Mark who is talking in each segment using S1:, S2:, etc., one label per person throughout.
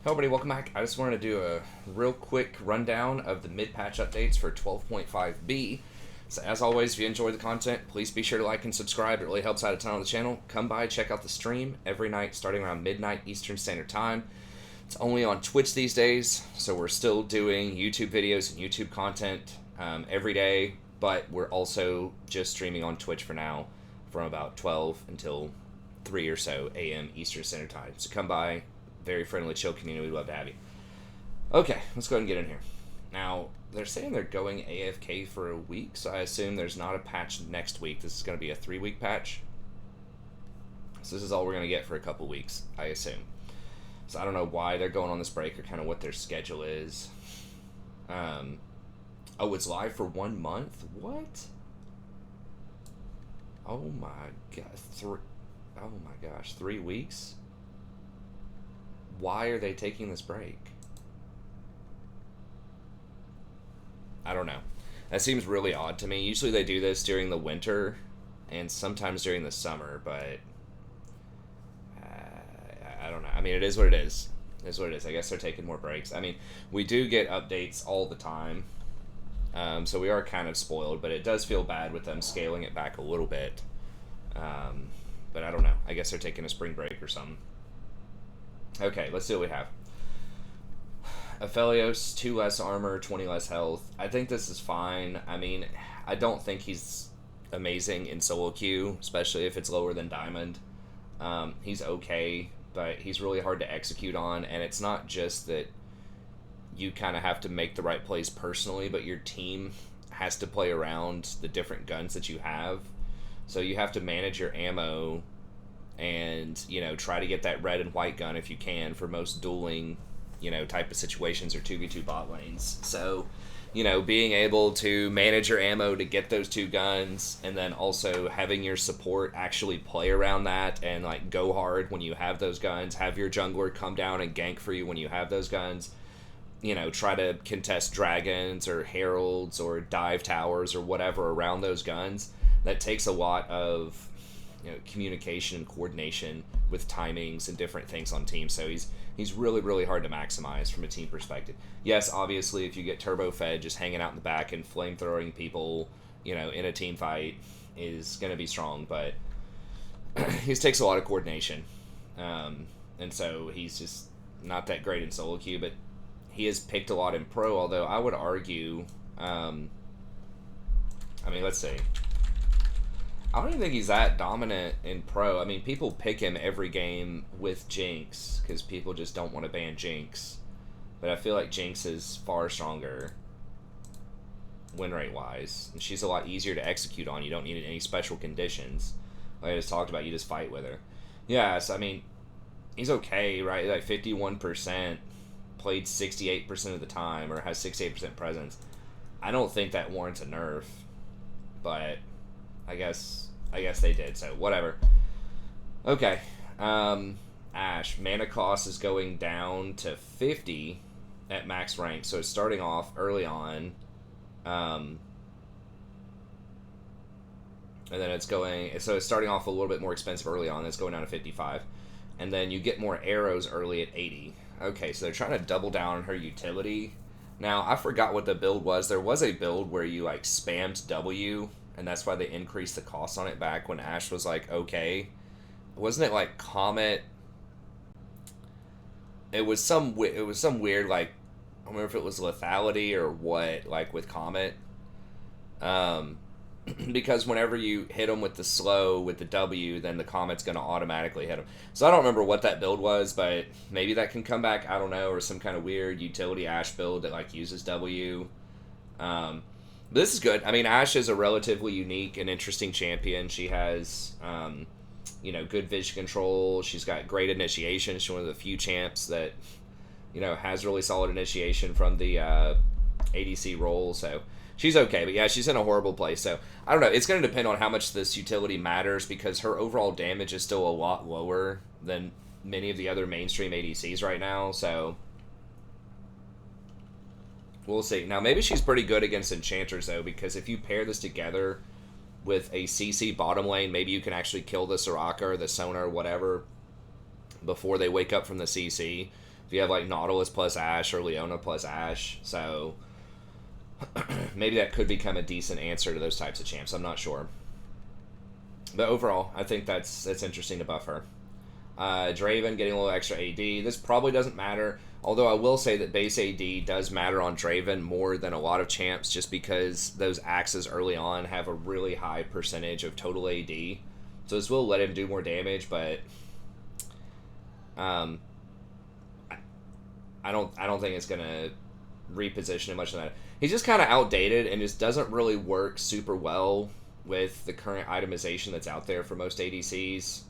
S1: Hello everybody, welcome back. I just wanted to do a real quick rundown of the mid-patch updates for 12.5b. So as always, if you enjoy the content, please be sure to like and subscribe. It really helps out a ton on the channel. Come by, check out the stream every night starting around midnight Eastern Standard Time. It's only on Twitch these days, so we're still doing YouTube videos and YouTube content every day, but we're also just streaming on Twitch for now from about 12 until 3 or so a.m. Eastern Standard Time. So come by. Very friendly, chill community. We'd love to have you. Okay, let's go ahead and get in here. Now, they're saying they're going AFK for a week, so I assume there's not a patch next week. This is going to be a 3-week patch. So this is all we're going to get for a couple weeks, I assume. So I don't know why they're going on this break or kind of what their schedule is. Oh, it's live for 1 month? What? Oh my god. Oh my gosh, 3 weeks? Why are they taking this break? I don't know. That seems really odd to me. Usually they do this during the winter and sometimes during the summer, but I don't know. I mean, it is what it is. It is what it is. I guess they're taking more breaks. I mean, we do get updates all the time, so we are kind of spoiled, but it does feel bad with them scaling it back a little bit. But I don't know. I guess they're taking a spring break or something. Okay, let's see what we have. A Felios, 2 less armor, 20 less health. I think this is fine. I mean, I don't think he's amazing in solo queue, especially if it's lower than diamond. He's okay, but he's really hard to execute on, and it's not just that you kind of have to make the right plays personally, but your team has to play around the different guns that you have. So you have to manage your ammo and, you know, try to get that red and white gun if you can for most dueling, you know, type of situations or 2v2 bot lanes. So, you know, being able to manage your ammo to get those 2 guns and then also having your support actually play around that and, like, go hard when you have those guns, have your jungler come down and gank for you when you have those guns, you know, try to contest dragons or heralds or dive towers or whatever around those guns. That takes a lot of, you know, communication and coordination with timings and different things on teams. So he's really, really hard to maximize from a team perspective. Yes, obviously, if you get turbo fed just hanging out in the back and flamethrowing people, you know, in a team fight is going to be strong, but he takes a lot of coordination. And so he's just not that great in solo queue, but he is picked a lot in pro, although I would argue, I mean, let's see. I don't even think he's that dominant in pro. I mean, people pick him every game with Jinx because people just don't want to ban Jinx. But I feel like Jinx is far stronger win rate wise. And she's a lot easier to execute on. You don't need any special conditions. Like I just talked about, you just fight with her. Yes, I mean, he's okay, right? Like 51%, played 68% of the time, or has 68% presence. I don't think that warrants a nerf, but I guess they did, so whatever. Okay. Ashe. Mana cost is going down to 50 at max rank, so it's starting off early on. And then it's starting off a little bit more expensive early on, it's going down to 55. And then you get more arrows early at 80. Okay, so they're trying to double down on her utility. Now, I forgot what the build was. There was a build where you, like, spammed W, and that's why they increased the cost on it back when Ashe was like, okay. Wasn't it like Comet? It was some weird, like, I don't remember if it was lethality or what, like with Comet. Because whenever you hit him with the slow, with the W, then the Comet's going to automatically hit him. So I don't remember what that build was, but maybe that can come back, I don't know, or some kind of weird utility Ashe build that, like, uses W. This is good. I mean, Ashe is a relatively unique and interesting champion. She has, you know, good vision control. She's got great initiation. She's one of the few champs that, you know, has really solid initiation from the ADC role. So she's okay. But yeah, she's in a horrible place. So I don't know. It's going to depend on how much this utility matters because her overall damage is still a lot lower than many of the other mainstream ADCs right now. So we'll see. Now, maybe she's pretty good against enchanters, though, because if you pair this together with a CC bottom lane, maybe you can actually kill the Soraka or the Sona or whatever before they wake up from the CC. If you have like Nautilus plus Ashe or Leona plus Ashe, so maybe that could become a decent answer to those types of champs. I'm not sure, but overall, I think that's interesting to buff her. Draven getting a little extra AD. This probably doesn't matter, although I will say that base AD does matter on Draven more than a lot of champs, just because those axes early on have a really high percentage of total AD. So this will let him do more damage, but I don't think it's gonna reposition him much of that. He's just kind of outdated and just doesn't really work super well with the current itemization that's out there for most ADCs.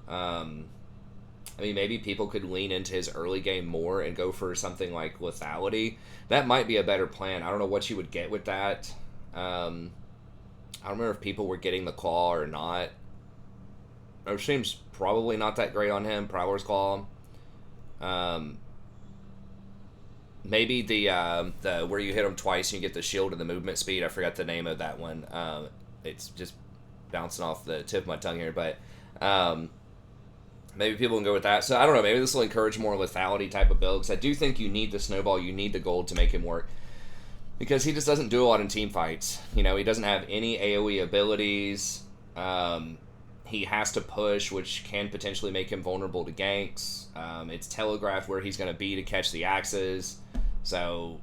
S1: I mean, maybe people could lean into his early game more and go for something like lethality. That might be a better plan. I don't know what you would get with that. I don't remember if people were getting the claw or not. It seems probably not that great on him. Prowler's Claw. Maybe the where you hit him twice and you get the shield and the movement speed. I forgot the name of that one. It's just bouncing off the tip of my tongue here, but maybe people can go with that. So I don't know. Maybe this will encourage more lethality type of build, because I do think you need the snowball, you need the gold to make him work, because he just doesn't do a lot in team fights. You know, he doesn't have any AoE abilities. He has to push, which can potentially make him vulnerable to ganks. It's telegraphed where he's going to be to catch the axes. So,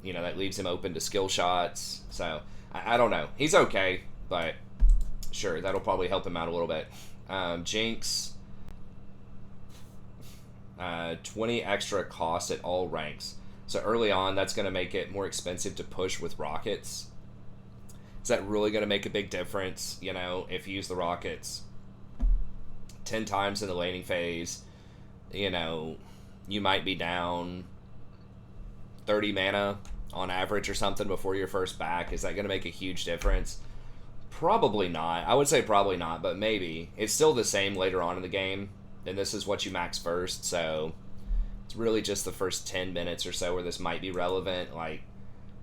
S1: you know, that leaves him open to skill shots. So, I don't know. He's okay, but sure, that'll probably help him out a little bit. Jinx, 20 extra cost at all ranks. So early on, that's going to make it more expensive to push with rockets. Is that really going to make a big difference? You know, if you use the rockets 10 times in the laning phase, you know, you might be down 30 mana on average or something before your first back. Is that going to make a huge difference? Probably not. I would say probably not, but maybe. It's still the same later on in the game, and this is what you max first, so it's really just the first 10 minutes or so where this might be relevant. Like,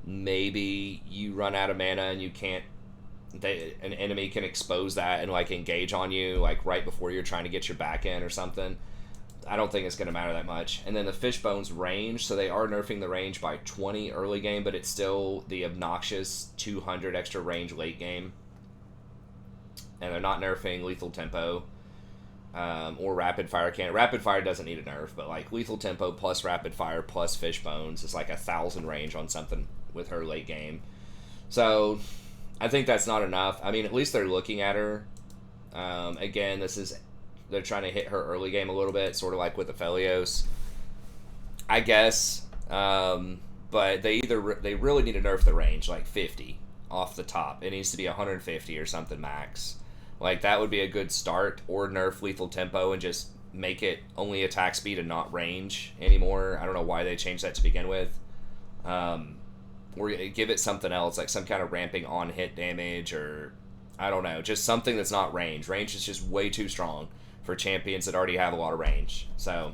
S1: maybe you run out of mana and you can't, an enemy can expose that and like engage on you like right before you're trying to get your back in or something. I don't think it's going to matter that much. And then the Fishbone's range, so they are nerfing the range by 20 early game, but it's still the obnoxious 200 extra range late game. And they're not nerfing lethal tempo or rapid fire cannon. Rapid fire doesn't need a nerf, but like lethal tempo plus rapid fire plus Fishbones is like 1,000 range on something with her late game. So I think that's not enough. I mean, at least they're looking at her. Again, they're trying to hit her early game a little bit, sort of like with the Felios, I guess. But they really need to nerf the range like 50 off the top. It needs to be 150 or something max. Like, that would be a good start. Or nerf lethal tempo and just make it only attack speed and not range anymore. I don't know why they changed that to begin with. Or give it something else, like some kind of ramping on hit damage, or I don't know, just something that's not range. Range is just way too strong for champions that already have a lot of range. So,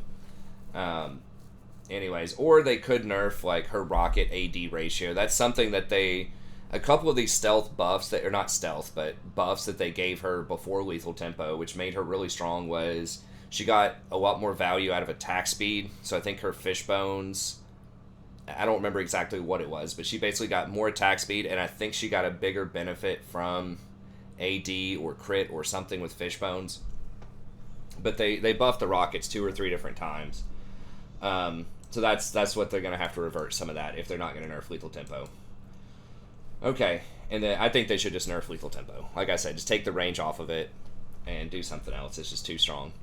S1: anyways, or they could nerf like her rocket AD ratio. That's something that a couple of these stealth buffs that are not stealth, but buffs that they gave her before lethal tempo, which made her really strong, was she got a lot more value out of attack speed. So I think her Fishbones, I don't remember exactly what it was, but she basically got more attack speed, and I think she got a bigger benefit from AD or crit or something with Fishbones. But they buffed the rockets 2 or 3 different times. So that's what they're going to have to revert some of that if they're not going to nerf lethal tempo. Okay, and then I think they should just nerf lethal tempo. Like I said, just take the range off of it and do something else. It's just too strong.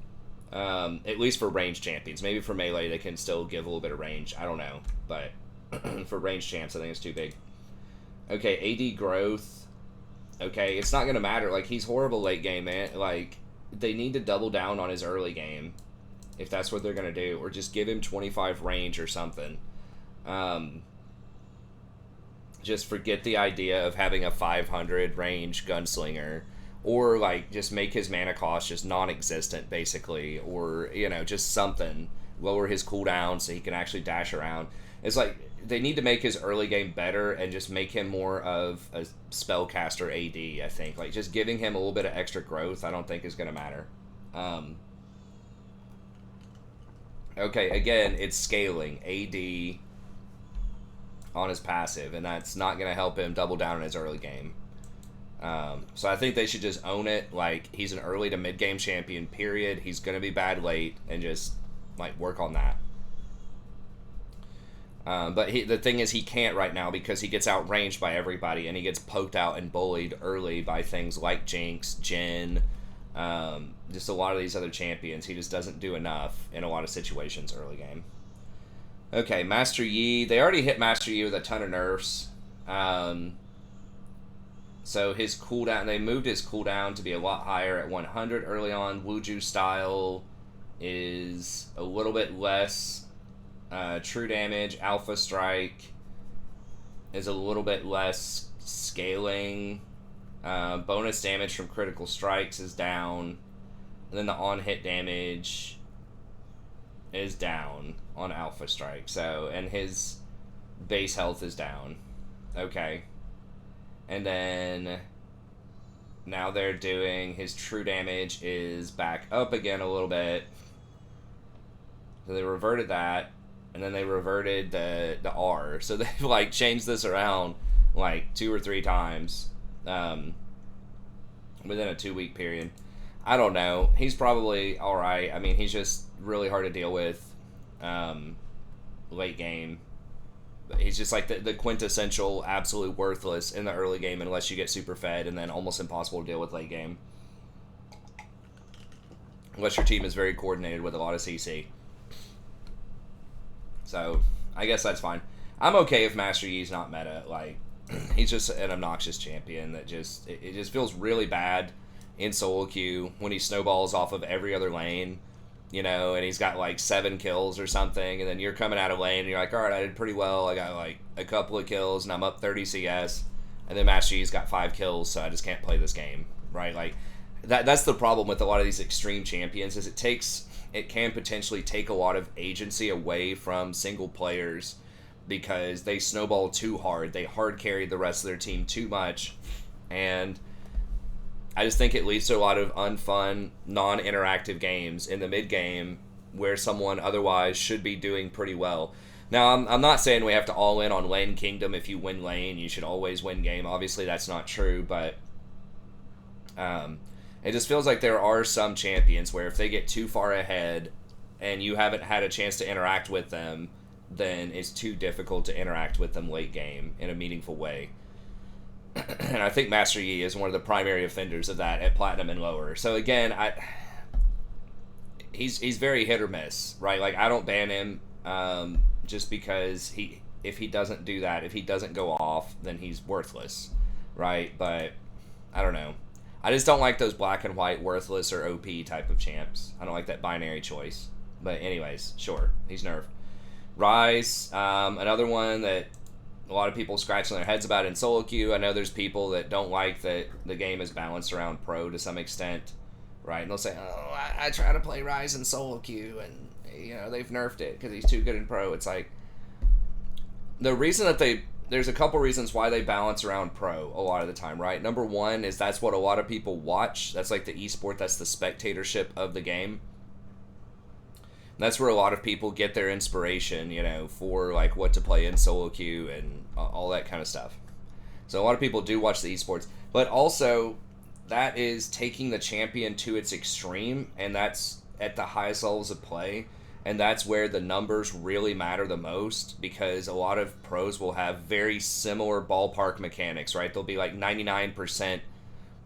S1: At least for range champions. Maybe for melee they can still give a little bit of range. I don't know. But for range champs, I think it's too big. Okay, AD growth. Okay, it's not going to matter. Like, he's horrible late game, man. Like, they need to double down on his early game if that's what they're going to do. Or just give him 25 range or something. Just forget the idea of having a 500 range gunslinger. Or, like, just make his mana cost just non-existent, basically. Or, you know, just something. Lower his cooldown so he can actually dash around. It's like, they need to make his early game better and just make him more of a spellcaster AD, I think. Like, just giving him a little bit of extra growth, I don't think is going to matter. Okay, again, it's scaling. AD on his passive, and that's not going to help him double down in his early game. So I think they should just own it. Like, he's an early to mid-game champion, period. He's going to be bad late, and just, like, work on that. But the thing is, he can't right now because he gets outranged by everybody, and he gets poked out and bullied early by things like Jinx, Jhin, just a lot of these other champions. He just doesn't do enough in a lot of situations early game. Okay, Master Yi. They already hit Master Yi with a ton of nerfs. So his cooldown, they moved his cooldown to be a lot higher at 100 early on. Wuju style is a little bit less true damage. Alpha Strike is a little bit less scaling. Bonus damage from critical strikes is down. And then the on-hit damage is down on Alpha Strike. So, and his base health is down. Okay. And then now they're doing his true damage is back up again a little bit. So they reverted that, and then they reverted the R. So they've like changed this around like 2 or 3 times within a 2-week period. I don't know. He's probably all right. I mean, he's just really hard to deal with late game. He's just like the quintessential absolute worthless in the early game unless you get super fed, and then almost impossible to deal with late game. Unless your team is very coordinated with a lot of CC. So, I guess that's fine. I'm okay if Master Yi's not meta. Like, he's just an obnoxious champion that just... It just feels really bad in solo queue when he snowballs off of every other lane. You know, and he's got like 7 kills or something, and then you're coming out of lane, and you're like, alright, I did pretty well, I got like a couple of kills, and I'm up 30 CS, and then Master Yi's got 5 kills, so I just can't play this game, right? Like, that's the problem with a lot of these extreme champions, is it can potentially take a lot of agency away from single players, because they snowball too hard, they hard carry the rest of their team too much, and I just think it leads to a lot of unfun, non-interactive games in the mid-game where someone otherwise should be doing pretty well. Now, I'm not saying we have to all in on lane kingdom. If you win lane, you should always win game. Obviously, that's not true, but it just feels like there are some champions where if they get too far ahead and you haven't had a chance to interact with them, then it's too difficult to interact with them late game in a meaningful way. And I think Master Yi is one of the primary offenders of that at Platinum and lower. So again, he's very hit or miss, right? Like, I don't ban him just because if he doesn't do that, if he doesn't go off, then he's worthless, right? But I don't know. I just don't like those black and white worthless or OP type of champs. I don't like that binary choice. But anyways, sure, he's nerfed. Rise, another one that a lot of people scratching their heads about in solo queue. I know there's people that don't like that the game is balanced around pro to some extent, right? And they'll say, oh, I try to play Rise in solo queue, and you know they've nerfed it because he's too good in pro. It's like, the reason that there's a couple reasons why they balance around pro a lot of the time, right? Number one is that's what a lot of people watch. That's like the esport, that's the spectatorship of the game. That's where a lot of people get their inspiration, you know, for like what to play in solo queue and all that kind of stuff. So a lot of people do watch the esports, but also that is taking the champion to its extreme, and that's at the highest levels of play, and that's where the numbers really matter the most, because a lot of pros will have very similar ballpark mechanics, right? They'll be like 99%.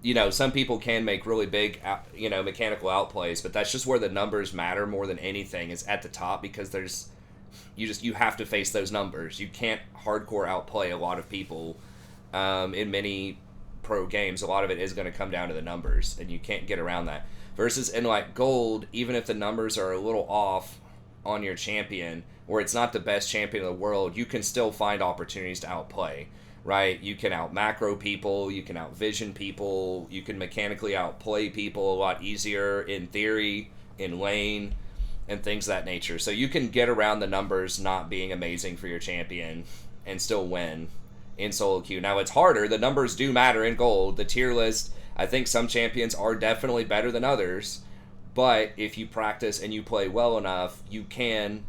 S1: You know, some people can make really big, you know, mechanical outplays, but that's just where the numbers matter more than anything, is at the top, because you have to face those numbers. You can't hardcore outplay a lot of people in many pro games. A lot of it is going to come down to the numbers, and you can't get around that. Versus in like gold, even if the numbers are a little off on your champion, or it's not the best champion in the world, you can still find opportunities to outplay. Right, you can out macro people, you can out vision people, you can mechanically outplay people a lot easier in theory, in lane, and things of that nature. So you can get around the numbers not being amazing for your champion and still win in solo queue. Now it's harder, the numbers do matter in gold. The tier list, I think some champions are definitely better than others, But if you practice and you play well enough, you can,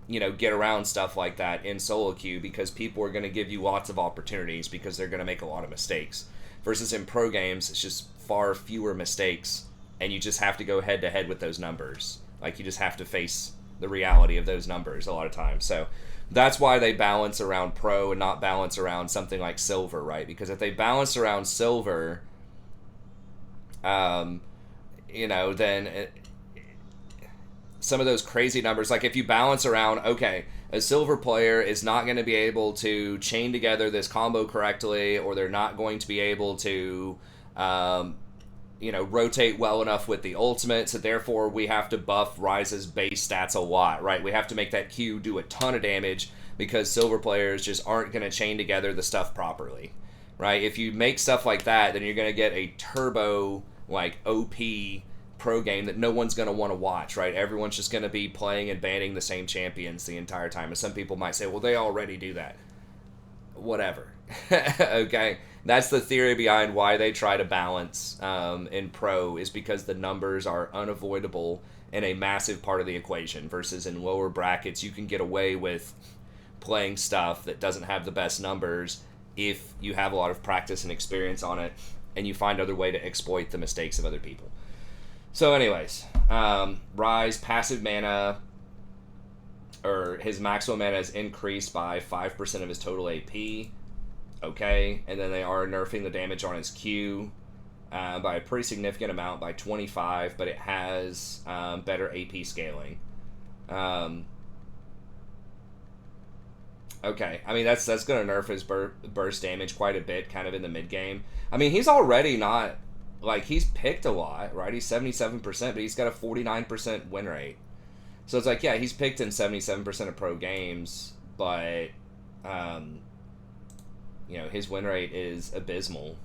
S1: get around stuff like that in solo queue because people are going to give you lots of opportunities because they're going to make a lot of mistakes. Versus in pro games, it's just far fewer mistakes, and you just have to go head to head with those numbers. Like, you just have to face the reality of those numbers a lot of times. So that's why they balance around pro and not balance around something like silver, right? Because if they balance around silver, then some of those crazy numbers, like if you balance around, okay, a silver player is not going to be able to chain together this combo correctly, or they're not going to be able to, rotate well enough with the ultimate, so therefore we have to buff Ryze's base stats a lot, right? We have to make that Q do a ton of damage because silver players just aren't going to chain together the stuff properly, right? If you make stuff like that, then you're going to get a turbo, like, OP pro game that no one's going to want to watch, right? Everyone's just going to be playing and banning the same champions the entire time. And some people might say, well, they already do that. Whatever. Okay? That's the theory behind why they try to balance in pro, is because the numbers are unavoidable and a massive part of the equation, versus in lower brackets you can get away with playing stuff that doesn't have the best numbers if you have a lot of practice and experience on it and you find other way to exploit the mistakes of other people. So anyways, Ryze passive mana, or his maximum mana is increased by 5% of his total AP. Okay, and then they are nerfing the damage on his Q by a pretty significant amount, by 25, but it has better AP scaling. Okay, I mean, that's going to nerf his burst damage quite a bit, kind of in the mid-game. I mean, he's already not, like, he's picked a lot, right? He's 77%, but he's got a 49% win rate. So it's like, yeah, he's picked in 77% of pro games, but, his win rate is abysmal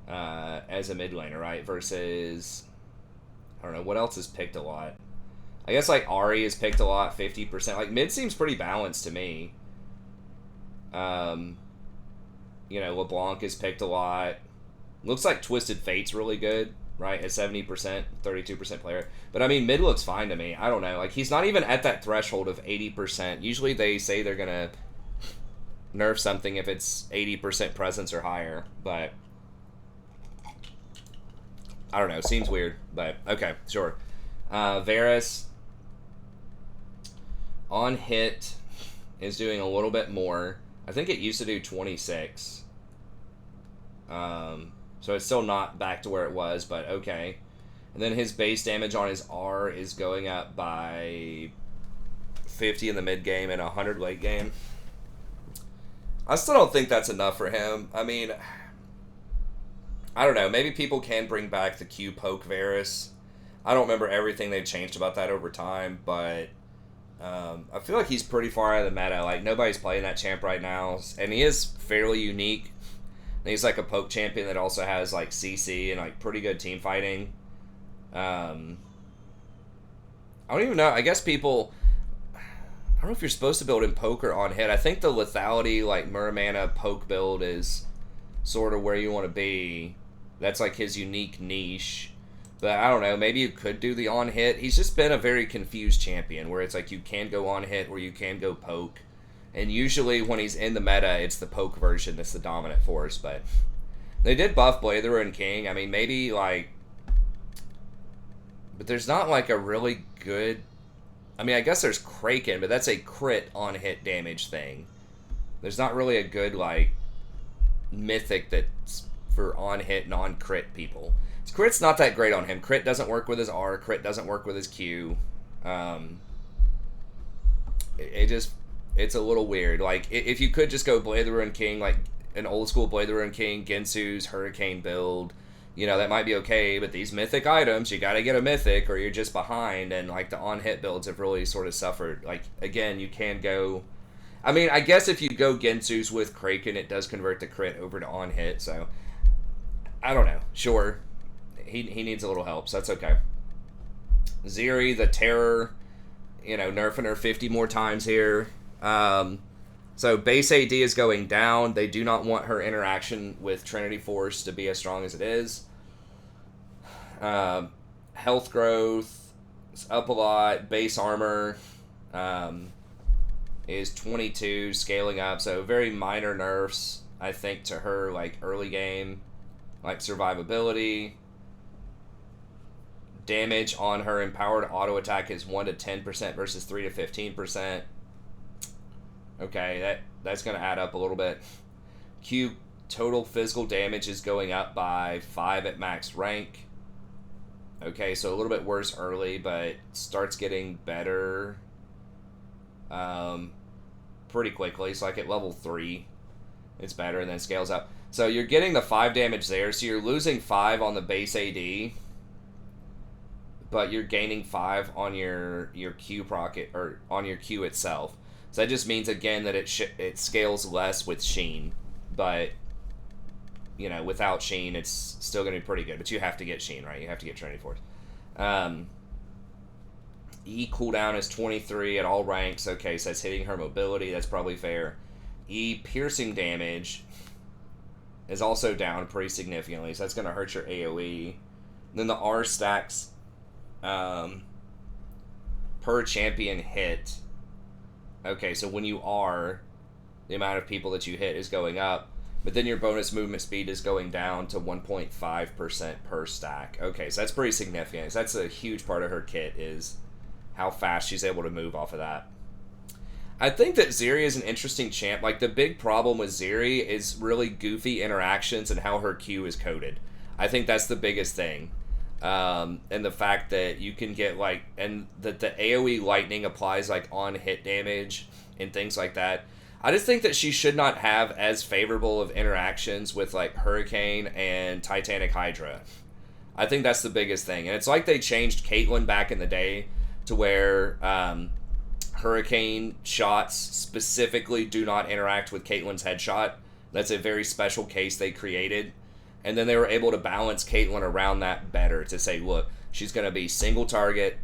S1: as a mid laner, right? Versus, I don't know, what else is picked a lot? I guess, like, Ahri is picked a lot, 50%. Like, mid seems pretty balanced to me. LeBlanc is picked a lot. Looks like Twisted Fate's really good, right? At 70%, 32% player. But, I mean, mid looks fine to me. I don't know. Like, he's not even at that threshold of 80%. Usually they say they're going to nerf something if it's 80% presence or higher. But, I don't know. Seems weird. But, okay, sure. Varus, on hit, is doing a little bit more. I think it used to do 26. So it's still not back to where it was, but okay. And then his base damage on his R is going up by 50 in the mid game and 100 late game. I still don't think that's enough for him. I mean, I don't know. Maybe people can bring back the Q poke Varus. I don't remember everything they've changed about that over time, but I feel like he's pretty far out of the meta. Like, nobody's playing that champ right now, and he is fairly unique. And he's like a poke champion that also has like CC and like pretty good team fighting. I don't even know. I guess people, I don't know if you're supposed to build in poke or on hit. I think the lethality, like, Muramana poke build is sort of where you want to be. That's like his unique niche. But I don't know, maybe you could do the on hit. He's just been a very confused champion where it's like you can go on hit or you can go poke. And usually when he's in the meta, it's the poke version that's the dominant force. But they did buff Blatherer and King. I mean, maybe like, but there's not like a really good, I mean, I guess there's Kraken, but that's a crit on hit damage thing. There's not really a good like mythic that's for on hit non-crit people. Crit's not that great on him. Crit doesn't work with his R. Crit doesn't work with his Q. It's a little weird. Like, if you could just go Blatherer and King, like an old school Blatherer and King, Gensu's Hurricane build, that might be okay. But these mythic items, you got to get a mythic or you're just behind. And like the on hit builds have really sort of suffered. Like, again, you can go. I mean, I guess if you go Gensu's with Kraken, it does convert the crit over to on hit. So I don't know. Sure. He needs a little help, so that's okay. Zirah, the Terror, nerfing her 50 more times here. So base AD is going down. They do not want her interaction with Trinity Force to be as strong as it is. Health growth is up a lot. Base armor is 22, scaling up. So very minor nerfs, I think, to her like early game, like survivability. Damage on her empowered auto attack is 1 to 10% versus 3 to 15%. Okay, that's going to add up a little bit. Q total physical damage is going up by 5 at max rank. Okay, so a little bit worse early, but starts getting better pretty quickly. So like at level 3, it's better and then scales up. So you're getting the 5 damage there. So you're losing 5 on the base AD, but you're gaining 5 on your Q proc, or on your Q itself. So that just means, again, that it scales less with Sheen. But, you know, without Sheen, it's still going to be pretty good. But you have to get Sheen, right? You have to get Trinity Force. E cooldown is 23 at all ranks. Okay, so that's hitting her mobility. That's probably fair. E piercing damage is also down pretty significantly. So that's going to hurt your AoE. Then the R stacks per champion hit. Okay, so when you are, the amount of people that you hit is going up, but then your bonus movement speed is going down to 1.5% per stack. Okay, so that's pretty significant. So that's a huge part of her kit, is how fast she's able to move off of that. I think that Zirah is an interesting champ. Like, the big problem with Zirah is really goofy interactions and how her Q is coded. I think that's the biggest thing. And the fact that you can get like, and that the AoE lightning applies like on hit damage and things like that. I just think that she should not have as favorable of interactions with like Hurricane and Titanic Hydra. I think that's the biggest thing. And it's like they changed Caitlyn back in the day to where Hurricane shots specifically do not interact with Caitlyn's headshot. That's a very special case they created. And then they were able to balance Caitlyn around that better to say, look, she's going to be single target,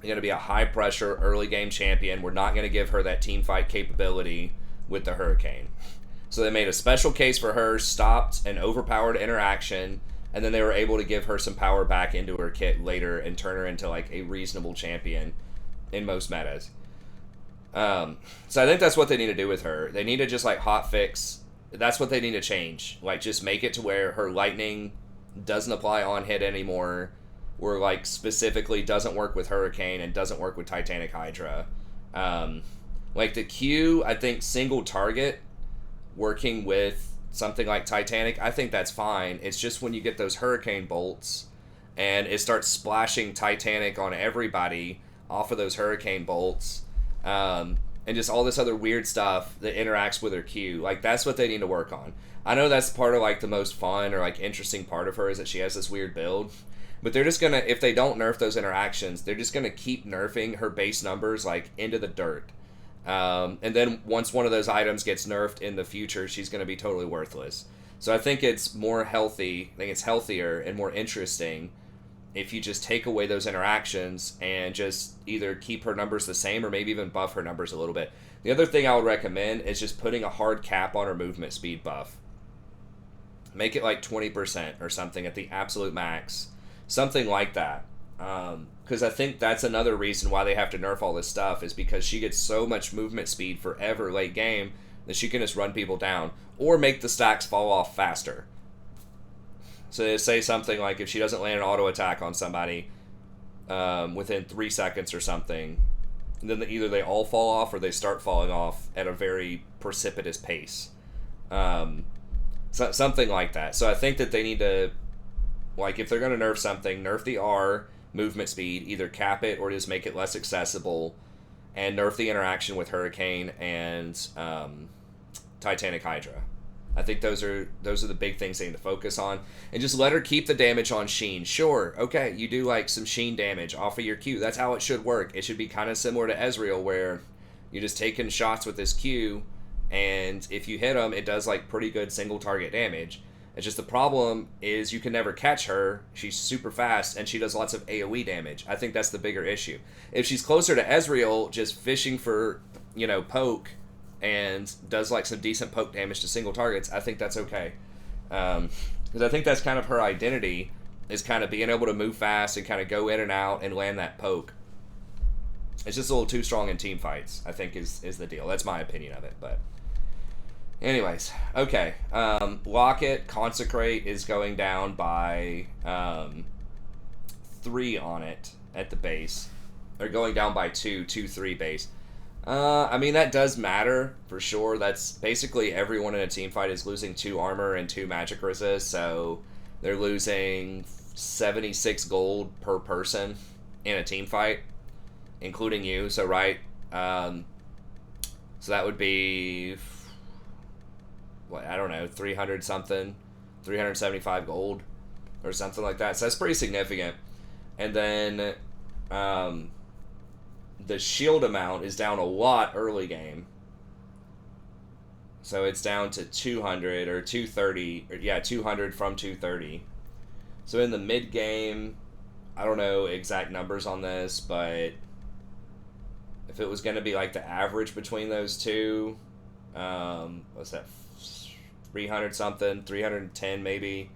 S1: going to be a high pressure early game champion. We're not going to give her that team fight capability with the Hurricane. So they made a special case for her, stopped an overpowered interaction, and then they were able to give her some power back into her kit later and turn her into like a reasonable champion in most metas. So I think that's what they need to do with her. They need to just like hot fix. That's what they need to change. Like, just make it to where her lightning doesn't apply on hit anymore, or like specifically doesn't work with Hurricane and doesn't work with Titanic Hydra. Like the Q, I think single target working with something like Titanic, I think that's fine. It's just when you get those Hurricane bolts and it starts splashing Titanic on everybody off of those Hurricane bolts, and just all this other weird stuff that interacts with her Q. Like, that's what they need to work on. I know that's part of, like, the most fun or, like, interesting part of her is that she has this weird build. But they're just gonna, if they don't nerf those interactions, they're just gonna keep nerfing her base numbers, like, into the dirt. And then once one of those items gets nerfed in the future, she's gonna be totally worthless. So I think it's more healthy, I think it's healthier and more interesting if you just take away those interactions and just either keep her numbers the same or maybe even buff her numbers a little bit. The other thing I would recommend is just putting a hard cap on her movement speed buff. Make it like 20% or something at the absolute max. Something like that. Because I think that's another reason why they have to nerf all this stuff, is because she gets so much movement speed forever late game that she can just run people down or make the stacks fall off faster. So they say something like, if she doesn't land an auto attack on somebody within 3 seconds or something, then either they all fall off or they start falling off at a very precipitous pace. Something like that. So I think that they need to, like, if they're going to nerf something, nerf the R movement speed, either cap it or just make it less accessible, and nerf the interaction with Hurricane and Titanic Hydra. I think those are the big things they need to focus on. And just let her keep the damage on Sheen. Sure, okay, you do like some Sheen damage off of your Q. That's how it should work. It should be kind of similar to Ezreal, where you're just taking shots with this Q, and if you hit them, it does like pretty good single target damage. It's just the problem is you can never catch her. She's super fast, and she does lots of AoE damage. I think that's the bigger issue. If she's closer to Ezreal, just fishing for, poke, and does like some decent poke damage to single targets, I think that's okay. Because I think that's kind of her identity, is kind of being able to move fast and kind of go in and out and land that poke. It's just a little too strong in team fights, I think, is the deal. That's my opinion of it. But anyways, okay. Locket, Consecrate is going down by 3 on it at the base. Or going down by 2, 3 base. I mean, that does matter, for sure. That's basically everyone in a team fight is losing 2 armor and 2 magic resist, so they're losing 76 gold per person in a team fight, including you, so right. So that would be, what, I don't know, 300 something, 375 gold, or something like that, so that's pretty significant. And then, the shield amount is down a lot early game. So it's down to 200 or 230. Or 200 from 230. So in the mid game, I don't know exact numbers on this, but if it was going to be like the average between those two, what's that? 300 something, 310 maybe.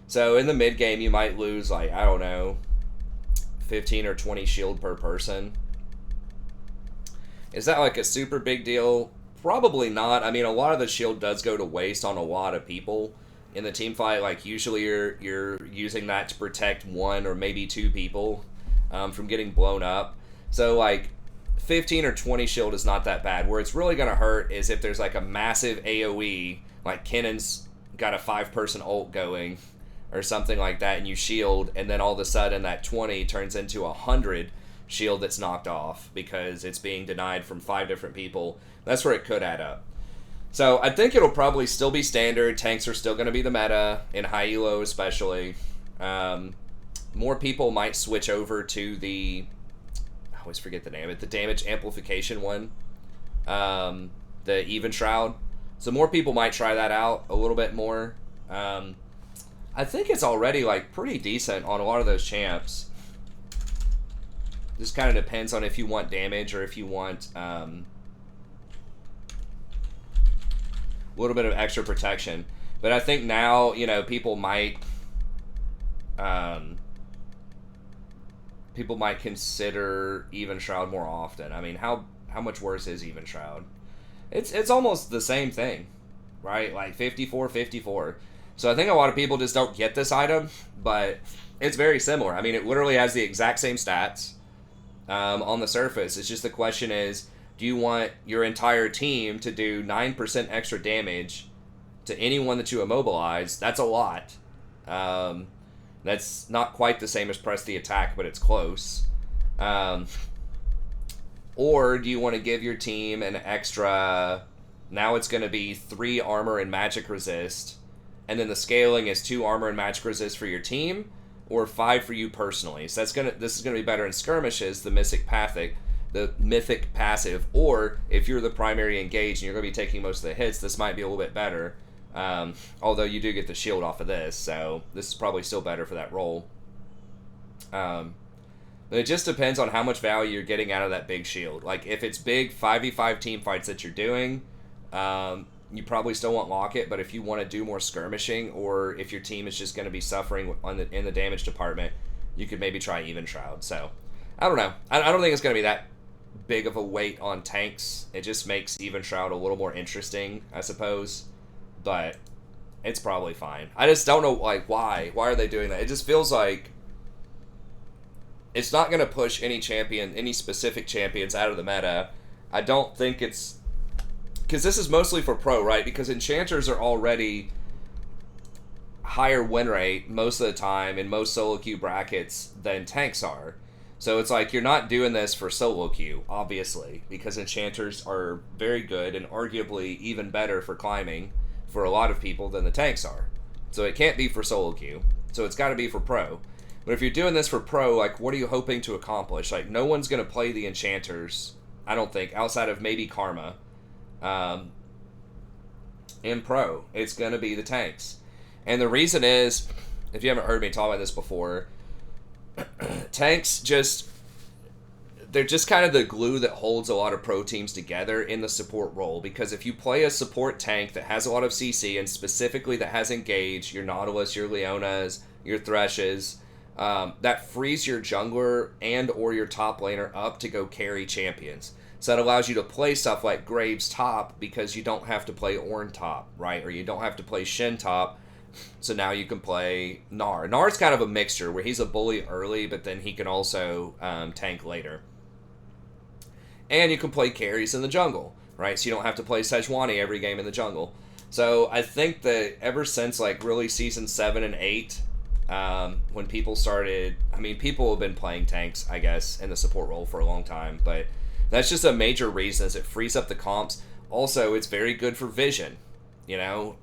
S1: So in the mid game, you might lose like, I don't know, 15 or 20 shield per person. Is that like a super big deal? Probably not. I mean, a lot of the shield does go to waste on a lot of people in the team fight. Like usually you're using that to protect 1 or maybe 2 people from getting blown up. So like 15 or 20 shield is not that bad. Where it's really going to hurt is if there's like a massive AoE, like Kennon's got a 5-person ult going or something like that, and you shield, and then all of a sudden that 20 turns into 100 shield that's knocked off because it's being denied from 5 different people. That's where it could add up. So I think it'll probably still be standard. Tanks are still going to be the meta, in high elo especially. More people might switch over to the, I always forget the name of it, the damage amplification one, the Even Shroud. So more people might try that out a little bit more. I think it's already like pretty decent on a lot of those champs. Just kind of depends on if you want damage or if you want a little bit of extra protection. But I think now, you know, people might consider Even Shroud more often. I mean, how much worse is Even Shroud? It's almost the same thing, right? Like 54. So I think a lot of people just don't get this item, but it's very similar. I mean, it literally has the exact same stats. On the surface. It's just the question is, do you want your entire team to do 9% extra damage to anyone that you immobilize? That's a lot. That's not quite the same as press the attack, but it's close. Or do you want to give your team an extra, now it's going to be 3 armor and magic resist, and then the scaling is 2 armor and magic resist for your team, or 5 for you personally. So this is gonna be better in skirmishes, the mythic passive, or if you're the primary engaged and you're gonna be taking most of the hits, this might be a little bit better. Although you do get the shield off of this, so this is probably still better for that role. But it just depends on how much value you're getting out of that big shield. Like if it's big 5v5 team fights that you're doing, you probably still want Locket, but if you want to do more skirmishing, or if your team is just going to be suffering in the damage department, you could maybe try Even Shroud. So, I don't know. I don't think it's going to be that big of a weight on tanks. It just makes Even Shroud a little more interesting, I suppose. But it's probably fine. I just don't know, like, why. Why are they doing that? It just feels like it's not going to push any specific champions out of the meta. I don't think it's, because this is mostly for pro, right? Because enchanters are already higher win rate most of the time in most solo queue brackets than tanks are. So it's like you're not doing this for solo queue, obviously, because enchanters are very good and arguably even better for climbing for a lot of people than the tanks are. So it can't be for solo queue. So it's got to be for pro. But if you're doing this for pro, like, what are you hoping to accomplish? Like, no one's going to play the enchanters, I don't think, outside of maybe Karma. In pro, it's going to be the tanks. And the reason is, if you haven't heard me talk about this before, tanks they're just kind of the glue that holds a lot of pro teams together in the support role. Because if you play a support tank that has a lot of CC, and specifically that has engage, your Nautilus, your Leonas, your Threshes. That frees your jungler and or your top laner up to go carry champions. So that allows you to play stuff like Graves top because you don't have to play Ornn top, right? Or you don't have to play Shen top. So now you can play Gnar. Gnar's kind of a mixture where he's a bully early, but then he can also tank later. And you can play carries in the jungle, right? So you don't have to play Sejuani every game in the jungle. So I think that ever since like really season 7 and 8, when people started, I mean, people have been playing tanks, I guess, in the support role for a long time, but that's just a major reason is it frees up the comps. Also, it's very good for vision, you know,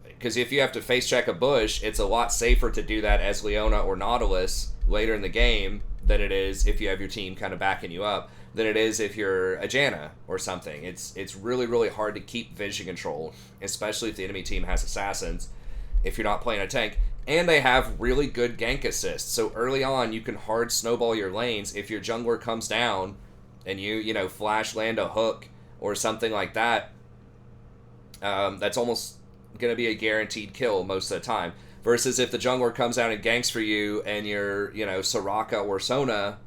S1: because if you have to face check a bush, it's a lot safer to do that as Leona or Nautilus later in the game than it is if you have your team kind of backing you up, than it is if you're a Janna or something. It's really, really hard to keep vision control, especially if the enemy team has assassins, if you're not playing a tank. And they have really good gank assists. So early on, you can hard snowball your lanes. If your jungler comes down and you know, flash land a hook or something like that, that's almost going to be a guaranteed kill most of the time. Versus if the jungler comes down and ganks for you and you're, you know, Soraka or Sona,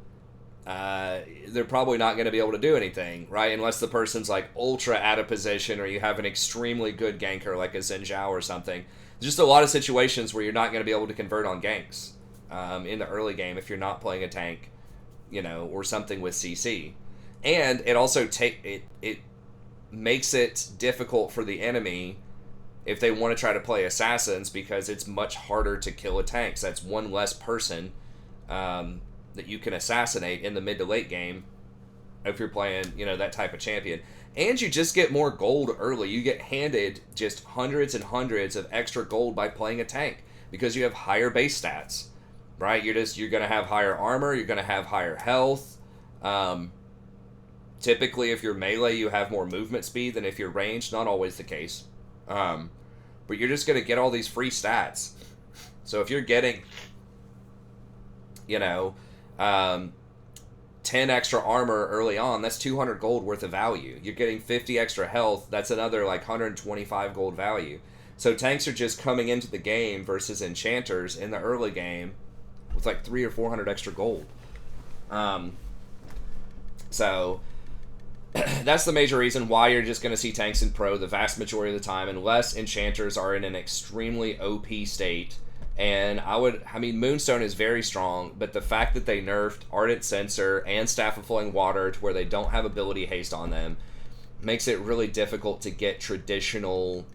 S1: they're probably not going to be able to do anything, right? Unless the person's like ultra out of position or you have an extremely good ganker like a Xin Zhao or something. Just a lot of situations where you're not going to be able to convert on ganks in the early game if you're not playing a tank, you know, or something with CC. And it also it makes it difficult for the enemy if they want to try to play assassins because it's much harder to kill a tank. So that's one less person that you can assassinate in the mid to late game if you're playing, you know, that type of champion. And you just get more gold early. You get handed just hundreds and hundreds of extra gold by playing a tank because you have higher base stats, right? You're going to have higher armor. You're going to have higher health. Typically, if you're melee, you have more movement speed than if you're ranged. Not always the case. But you're just going to get all these free stats. So if you're getting, you know, 10 extra armor early on, that's 200 gold worth of value. You're getting 50 extra health, that's another like 125 gold value. So tanks are just coming into the game versus enchanters in the early game with like 300 or 400 extra gold. So that's the major reason why you're just going to see tanks in pro the vast majority of the time, unless enchanters are in an extremely OP state. And I mean, Moonstone is very strong, but the fact that they nerfed Ardent Censer and Staff of Flowing Water to where they don't have ability haste on them makes it really difficult to get traditional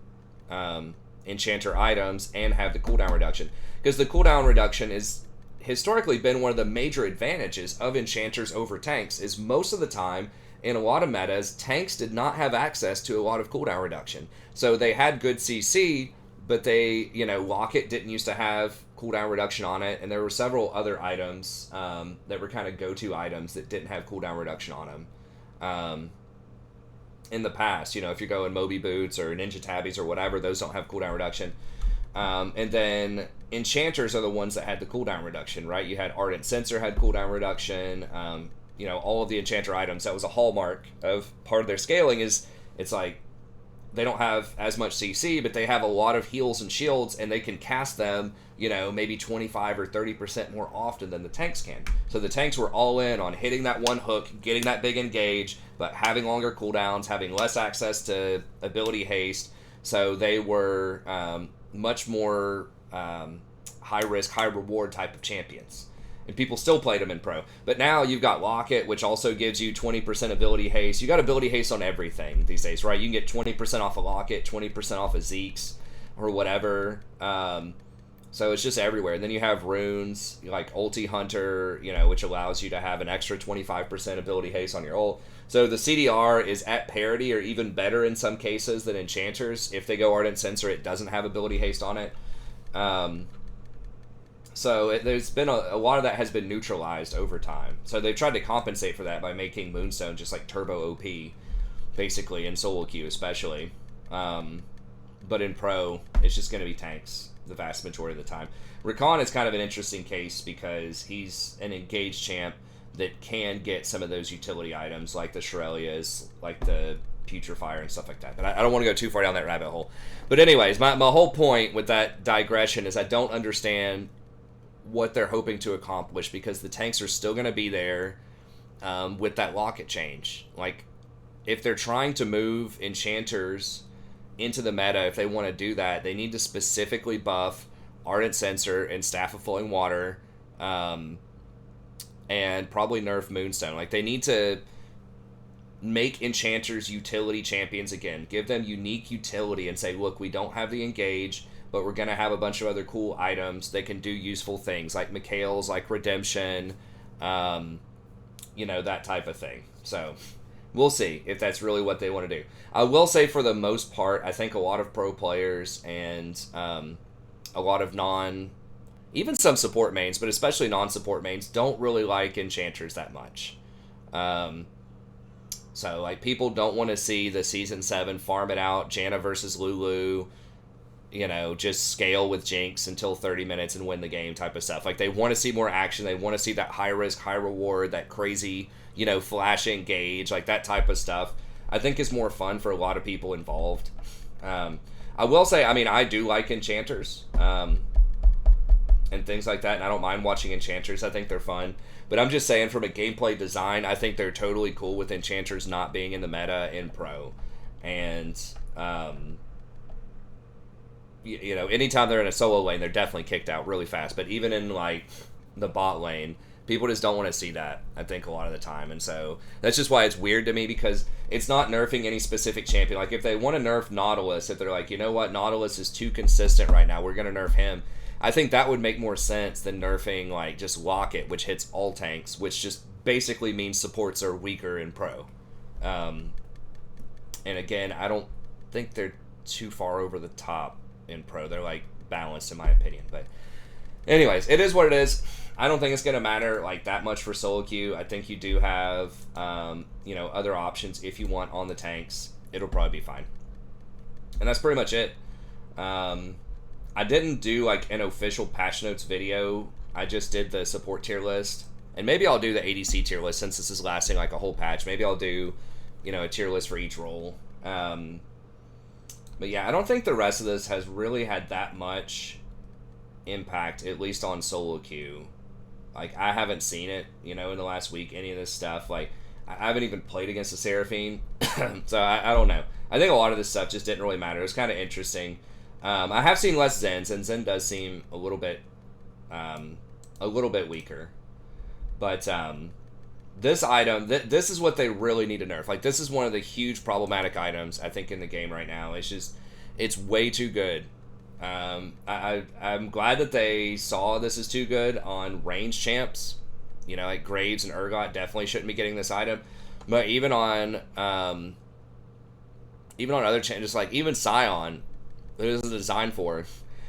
S1: enchanter items and have the cooldown reduction. Because the cooldown reduction is historically been one of the major advantages of enchanters over tanks, is most of the time in a lot of metas, tanks did not have access to a lot of cooldown reduction. So they had good CC, but they, you know, Locket didn't used to have cooldown reduction on it, and there were several other items that were kind of go-to items that didn't have cooldown reduction on them. In the past, you know, if you're going Moby Boots or Ninja Tabbies or whatever, those don't have cooldown reduction. And then enchanters are the ones that had the cooldown reduction, right? You had Ardent Censer had cooldown reduction. You know, all of the enchanter items, that was a hallmark of part of their scaling is it's like they don't have as much CC, but they have a lot of heals and shields, and they can cast them, you know, maybe 25 or 30% more often than the tanks can. So the tanks were all in on hitting that one hook, getting that big engage, but having longer cooldowns, having less access to ability haste. So they were much more high risk, high reward type of champions. And people still played them in pro. But now you've got Locket, which also gives you 20% ability haste. You got ability haste on everything these days, right? You can get 20% off of Locket, 20% off of Zeke's, or whatever. So it's just everywhere. And then you have runes, like Ulti Hunter, you know, which allows you to have an extra 25% ability haste on your ult. So the CDR is at parity or even better in some cases than enchanters. If they go Ardent Censer, it doesn't have ability haste on it. So there's been a lot of that has been neutralized over time. So they've tried to compensate for that by making Moonstone just like turbo OP, basically, in solo queue especially. But in pro, it's just going to be tanks the vast majority of the time. Rakan is kind of an interesting case because he's an engaged champ that can get some of those utility items like the Shurelya's, like the Putrefier and stuff like that. But I don't want to go too far down that rabbit hole. But anyways, my whole point with that digression is I don't understand what they're hoping to accomplish, because the tanks are still going to be there with that locket change. Like, if they're trying to move enchanters into the meta, if they want to do that, they need to specifically buff Ardent Censer and Staff of Flowing Water, and probably nerf Moonstone. Like, they need to make enchanters utility champions again. Give them unique utility and say, look, we don't have the engage, but we're going to have a bunch of other cool items that can do useful things, like Mikhail's, like Redemption, that type of thing. So we'll see if that's really what they want to do. I will say, for the most part, I think a lot of pro players and a lot of even some support mains, but especially non-support mains, don't really like enchanters that much. So, like, people don't want to see the Season 7 farm it out, Janna versus Lulu, just scale with Jinx until 30 minutes and win the game type of stuff. Like, they want to see more action. They want to see that high risk, high reward, that crazy, flash engage, like that type of stuff. I think is more fun for a lot of people involved. I will say, I do like enchanters and things like that, and I don't mind watching enchanters. I think they're fun. But I'm just saying, from a gameplay design, I think they're totally cool with enchanters not being in the meta in pro. And, anytime they're in a solo lane, they're definitely kicked out really fast. But even in, like, the bot lane, people just don't want to see that, I think, a lot of the time. And so that's just why it's weird to me, because it's not nerfing any specific champion. Like, if they want to nerf Nautilus, if they're like, you know what, Nautilus is too consistent right now, we're going to nerf him, I think that would make more sense than nerfing, like, just Locket, which hits all tanks, which just basically means supports are weaker in pro. And again, I don't think they're too far over the top in pro. They're, like, balanced, in my opinion. But anyways, it is what it is. I don't think it's going to matter, like, that much for solo queue. I think you do have, other options if you want on the tanks. It'll probably be fine. And that's pretty much it. I didn't do, like, an official patch notes video. I just did the support tier list. And maybe I'll do the ADC tier list, since this is lasting, like, a whole patch. Maybe I'll do, a tier list for each role. But yeah, I don't think the rest of this has really had that much impact, at least on solo queue. Like, I haven't seen it, in the last week, any of this stuff. Like, I haven't even played against the Seraphine. So I don't know. I think a lot of this stuff just didn't really matter. It was kind of interesting. I have seen less Zens, and Zen does seem a little bit weaker. But this item, this is what they really need to nerf. Like, this is one of the huge problematic items, I think, in the game right now. It's just, it's way too good. I'm glad that they saw this is too good on range champs. Like Graves and Urgot definitely shouldn't be getting this item. But even on other champs, just like even Scion, that is designed for.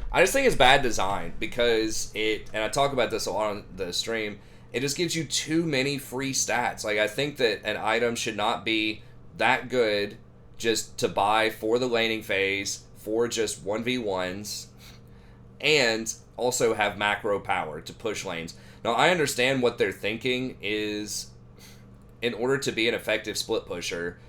S1: I just think it's bad design, because and I talk about this a lot on the stream, it just gives you too many free stats. Like, I think that an item should not be that good just to buy for the laning phase, for just 1v1s, and also have macro power to push lanes. Now, I understand what they're thinking is, in order to be an effective split pusher,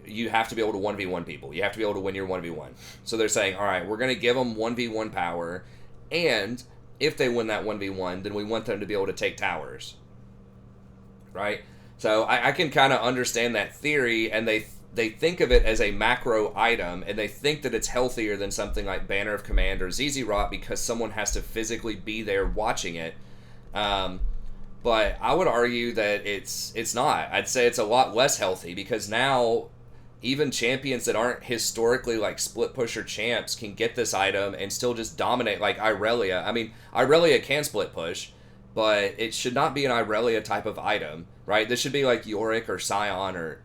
S1: you have to be able to 1v1 people. You have to be able to win your 1v1. So they're saying, all right, we're going to give them 1v1 power, and if they win that 1v1, then we want them to be able to take towers. Right? So I can kind of understand that theory, and they think of it as a macro item, and they think that it's healthier than something like Banner of Command or Zirah, because someone has to physically be there watching it. But I would argue that it's not. I'd say it's a lot less healthy, because now even champions that aren't historically like split pusher champs can get this item and still just dominate, like Irelia. I mean, Irelia can split push, but it should not be an Irelia type of item, right? This should be like Yorick or Scion or,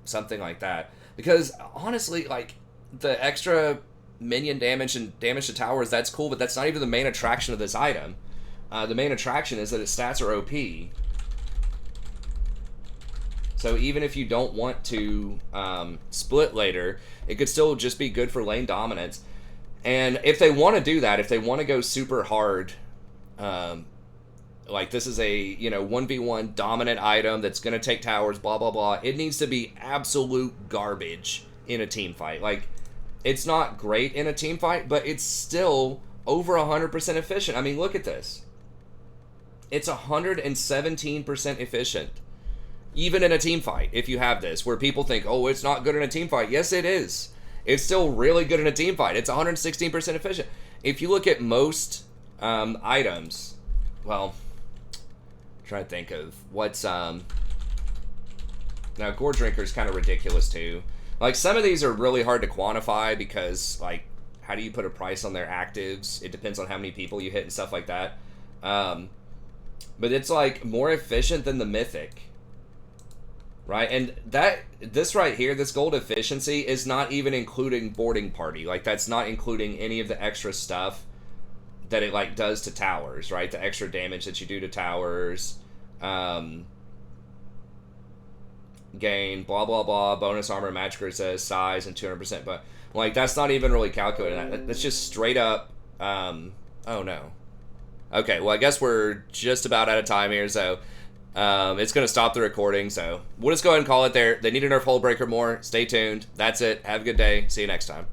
S1: something like that. Because honestly, like, the extra minion damage and damage to towers, that's cool, but that's not even the main attraction of this item. The main attraction is that its stats are OP. So even if you don't want to split later, it could still just be good for lane dominance. And if they want to do that, if they want to go super hard Like, this is a, 1v1 dominant item that's going to take towers, blah, blah, blah. It needs to be absolute garbage in a team fight. Like, it's not great in a team fight, but it's still over 100% efficient. I mean, look at this. It's 117% efficient. Even in a team fight, if you have this, where people think, oh, it's not good in a team fight. Yes, it is. It's still really good in a team fight. It's 116% efficient. If you look at most items, well, I'm trying to think of what's... Now, Gore Drinker is kind of ridiculous, too. Like, some of these are really hard to quantify because, like, how do you put a price on their actives? It depends on how many people you hit and stuff like that. But it's, like, more efficient than the Mythic. Right, and this right here, this gold efficiency, is not even including boarding party. Like, that's not including any of the extra stuff that it, like, does to towers, right? The extra damage that you do to towers, gain, blah, blah, blah, bonus armor, magic resist, size, and 200%. But, like, that's not even really calculated. That's just straight up, oh, no. Okay, well, I guess we're just about out of time here, so... it's going to stop the recording, so we'll just go ahead and call it there. They need to nerf Hullbreaker more. Stay tuned. That's it. Have a good day. See you next time.